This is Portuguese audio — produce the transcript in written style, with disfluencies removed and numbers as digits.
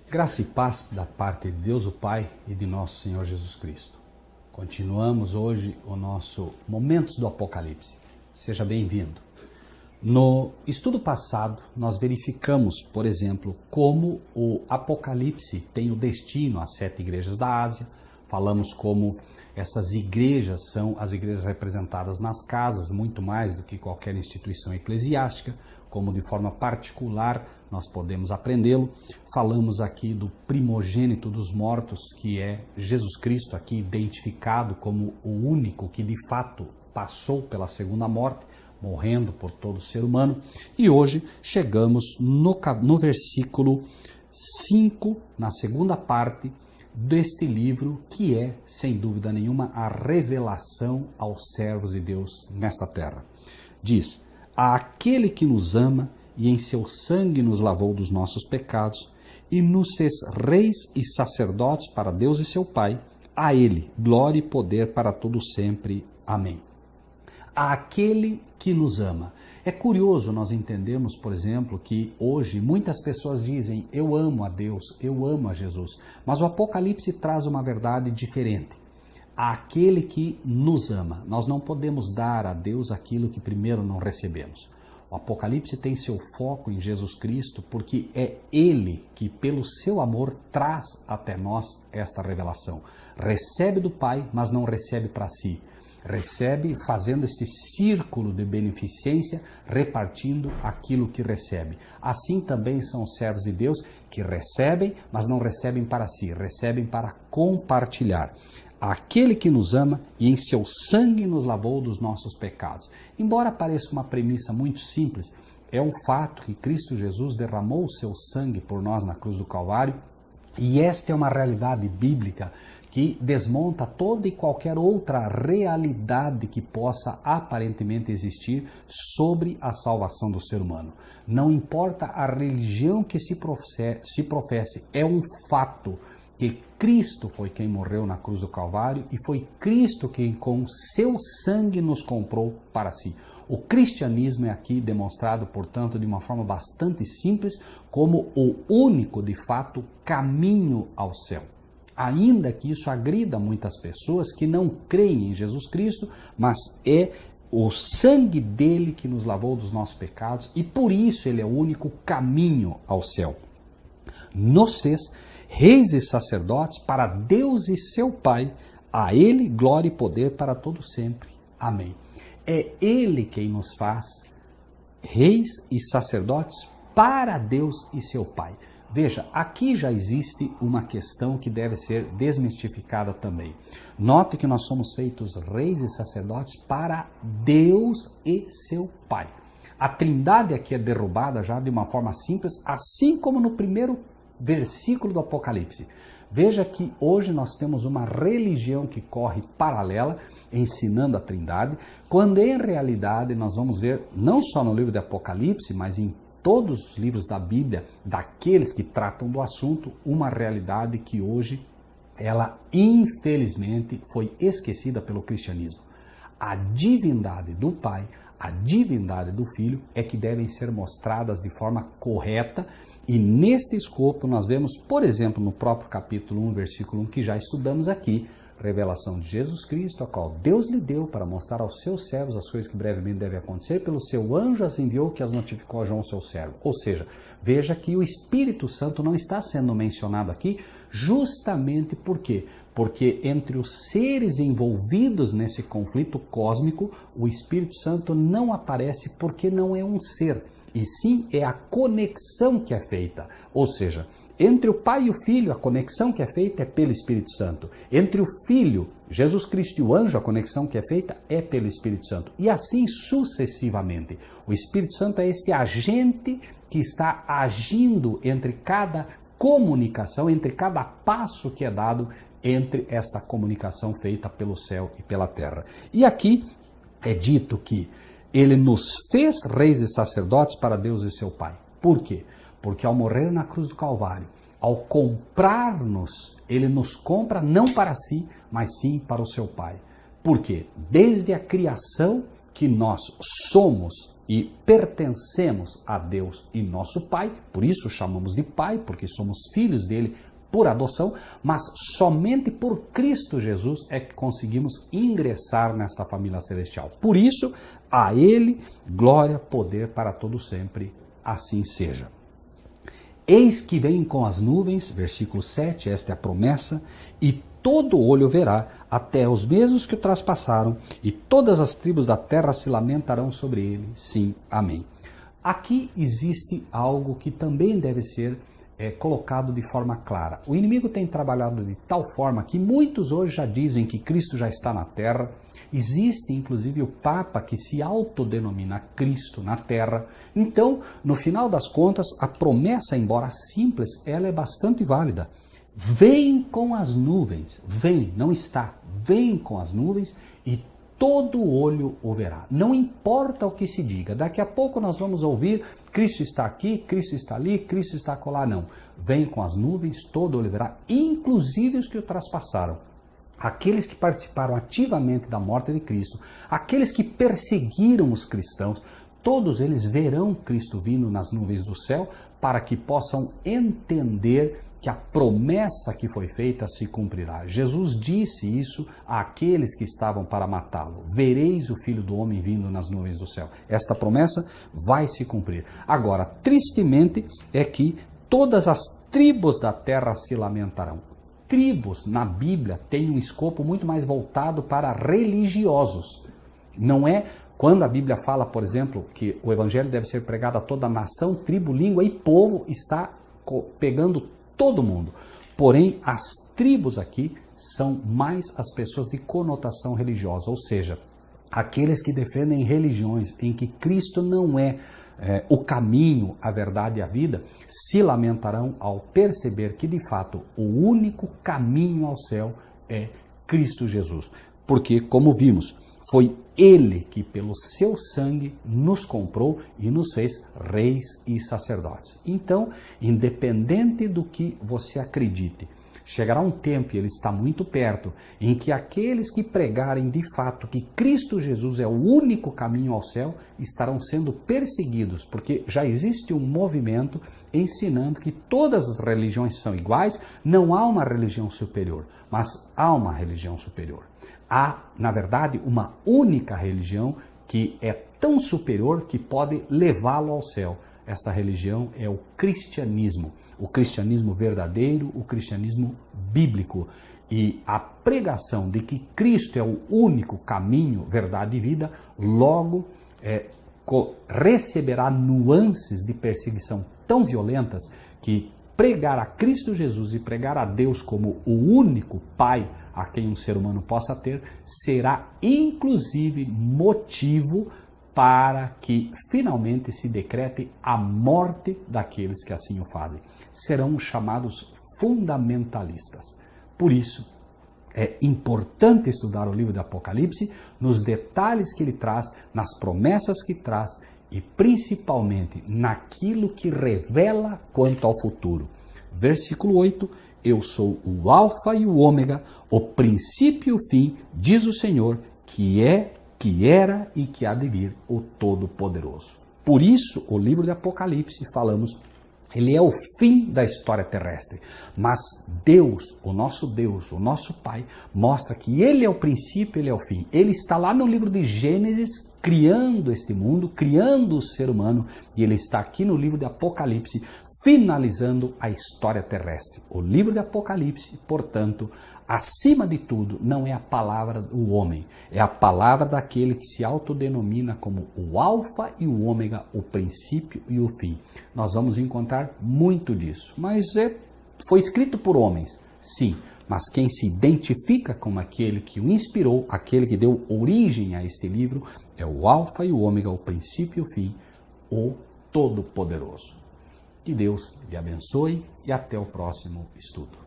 Graça e paz da parte de Deus o Pai e de nosso Senhor Jesus Cristo. Continuamos hoje o nosso Momentos do Apocalipse. Seja bem-vindo. No estudo passado, nós verificamos, por exemplo, como o Apocalipse tem o destino às 7 igrejas da Ásia. Falamos como essas igrejas são as igrejas representadas nas casas, muito mais do que qualquer instituição eclesiástica, como de forma particular nós podemos aprendê-lo. Falamos aqui do primogênito dos mortos, que é Jesus Cristo, aqui identificado como o único que de fato passou pela segunda morte, morrendo por todo ser humano. E hoje chegamos no versículo 5, na segunda parte deste livro, que é, sem dúvida nenhuma, a revelação aos servos de Deus nesta terra. Diz: àquele que nos ama e em seu sangue nos lavou dos nossos pecados e nos fez reis e sacerdotes para Deus e seu Pai, a ele glória e poder para todo sempre. Amém. Àquele que nos ama. É curioso nós entendermos, por exemplo, que hoje muitas pessoas dizem: eu amo a Deus, eu amo a Jesus. Mas o Apocalipse traz uma verdade diferente. Àquele que nos ama. Nós não podemos dar a Deus aquilo que primeiro não recebemos. O Apocalipse tem seu foco em Jesus Cristo, porque é Ele que, pelo seu amor, traz até nós esta revelação. Recebe do Pai, mas não recebe para si. Recebe fazendo este círculo de beneficência, repartindo aquilo que recebe. Assim também são os servos de Deus, que recebem, mas não recebem para si, recebem para compartilhar. Aquele que nos ama e em seu sangue nos lavou dos nossos pecados. Embora pareça uma premissa muito simples, é um fato que Cristo Jesus derramou o seu sangue por nós na cruz do Calvário, e esta é uma realidade bíblica que desmonta toda e qualquer outra realidade que possa aparentemente existir sobre a salvação do ser humano. Não importa a religião que se professe, é um fato que Cristo foi quem morreu na cruz do Calvário e foi Cristo quem com seu sangue nos comprou para si. O cristianismo é aqui demonstrado, portanto, de uma forma bastante simples, como o único, de fato, caminho ao céu. Ainda que isso agrida muitas pessoas que não creem em Jesus Cristo, mas é o sangue dele que nos lavou dos nossos pecados e por isso ele é o único caminho ao céu. Nos fez reis e sacerdotes para Deus e seu Pai, a ele glória e poder para todo sempre. Amém. É ele quem nos faz reis e sacerdotes para Deus e seu Pai. Veja, aqui já existe uma questão que deve ser desmistificada também. Note que nós somos feitos reis e sacerdotes para Deus e seu Pai. A trindade aqui é derrubada já de uma forma simples, assim como no primeiro versículo do Apocalipse. Veja que hoje nós temos uma religião que corre paralela, ensinando a trindade, quando em realidade nós vamos ver, não só no livro do Apocalipse, mas em todos os livros da Bíblia, daqueles que tratam do assunto, uma realidade que hoje, ela infelizmente foi esquecida pelo cristianismo. A divindade do Pai, a divindade do Filho é que devem ser mostradas de forma correta, e neste escopo nós vemos, por exemplo, no próprio capítulo 1, versículo 1, que já estudamos aqui, revelação de Jesus Cristo, a qual Deus lhe deu para mostrar aos seus servos as coisas que brevemente devem acontecer, pelo seu anjo as enviou, que as notificou a João, seu servo. Ou seja, veja que o Espírito Santo não está sendo mencionado aqui, justamente por quê? Porque entre os seres envolvidos nesse conflito cósmico, o Espírito Santo não aparece porque não é um ser, e sim é a conexão que é feita. Ou seja, entre o Pai e o Filho, a conexão que é feita é pelo Espírito Santo. Entre o Filho, Jesus Cristo, e o anjo, a conexão que é feita é pelo Espírito Santo. E assim sucessivamente. O Espírito Santo é este agente que está agindo entre cada comunicação, entre cada passo que é dado entre esta comunicação feita pelo céu e pela terra. E aqui é dito que ele nos fez reis e sacerdotes para Deus e seu Pai. Por quê? Porque ao morrer na cruz do Calvário, ao comprar-nos, ele nos compra não para si, mas sim para o seu Pai. Por quê? Desde a criação que nós somos e pertencemos a Deus e nosso Pai, por isso chamamos de Pai, porque somos filhos dele por adoção, mas somente por Cristo Jesus é que conseguimos ingressar nesta família celestial. Por isso, a Ele glória, poder para todo sempre, assim seja. Eis que vem com as nuvens, versículo 7, esta é a promessa, e todo olho verá, até os mesmos que o traspassaram, e todas as tribos da terra se lamentarão sobre ele. Sim, amém. Aqui existe algo que também deve ser colocado de forma clara. O inimigo tem trabalhado de tal forma que muitos hoje já dizem que Cristo já está na terra. Existe inclusive o Papa que se autodenomina Cristo na terra. Então, no final das contas, a promessa, embora simples, ela é bastante válida. Vem com as nuvens, vem, não está, vem com as nuvens e todo olho o verá. Não importa o que se diga, daqui a pouco nós vamos ouvir, Cristo está aqui, Cristo está ali, Cristo está acolá, não. Vem com as nuvens, todo olho verá, inclusive os que o traspassaram. Aqueles que participaram ativamente da morte de Cristo, aqueles que perseguiram os cristãos, todos eles verão Cristo vindo nas nuvens do céu para que possam entender que a promessa que foi feita se cumprirá. Jesus disse isso àqueles que estavam para matá-lo. Vereis o Filho do Homem vindo nas nuvens do céu. Esta promessa vai se cumprir. Agora, tristemente, é que todas as tribos da terra se lamentarão. Tribos na Bíblia têm um escopo muito mais voltado para religiosos. Não é quando a Bíblia fala, por exemplo, que o evangelho deve ser pregado a toda nação, tribo, língua e povo, está pegando todo mundo. Porém, as tribos aqui são mais as pessoas de conotação religiosa, ou seja, aqueles que defendem religiões em que Cristo não é o caminho, a verdade e a vida, se lamentarão ao perceber que, de fato, o único caminho ao céu é Cristo Jesus. Porque, como vimos, foi Ele que, pelo seu sangue, nos comprou e nos fez reis e sacerdotes. Então, independente do que você acredite, chegará um tempo, e ele está muito perto, em que aqueles que pregarem de fato que Cristo Jesus é o único caminho ao céu, estarão sendo perseguidos, porque já existe um movimento ensinando que todas as religiões são iguais, não há uma religião superior, mas há uma religião superior. Há, na verdade, uma única religião que é tão superior que pode levá-lo ao céu. Esta religião é o cristianismo verdadeiro, o cristianismo bíblico. E a pregação de que Cristo é o único caminho, verdade e vida, logo receberá nuances de perseguição tão violentas que pregar a Cristo Jesus e pregar a Deus como o único Pai a quem um ser humano possa ter, será inclusive motivo para que finalmente se decrete a morte daqueles que assim o fazem. Serão chamados fundamentalistas. Por isso, é importante estudar o livro do Apocalipse nos detalhes que ele traz, nas promessas que traz e principalmente naquilo que revela quanto ao futuro. Versículo 8, eu sou o Alfa e o Ômega, o princípio e o fim, diz o Senhor, que é, que era e que há de vir, o Todo-Poderoso. Por isso, o livro de Apocalipse, falamos, ele é o fim da história terrestre. Mas Deus, o nosso Pai, mostra que Ele é o princípio, Ele é o fim. Ele está lá no livro de Gênesis, criando este mundo, criando o ser humano, e Ele está aqui no livro de Apocalipse, finalizando a história terrestre. O livro de Apocalipse, portanto, acima de tudo, não é a palavra do homem, é a palavra daquele que se autodenomina como o Alfa e o Ômega, o princípio e o fim. Nós vamos encontrar muito disso, mas foi escrito por homens, sim, mas quem se identifica como aquele que o inspirou, aquele que deu origem a este livro, é o Alfa e o Ômega, o princípio e o fim, o Todo-Poderoso. Que Deus lhe abençoe e até o próximo estudo.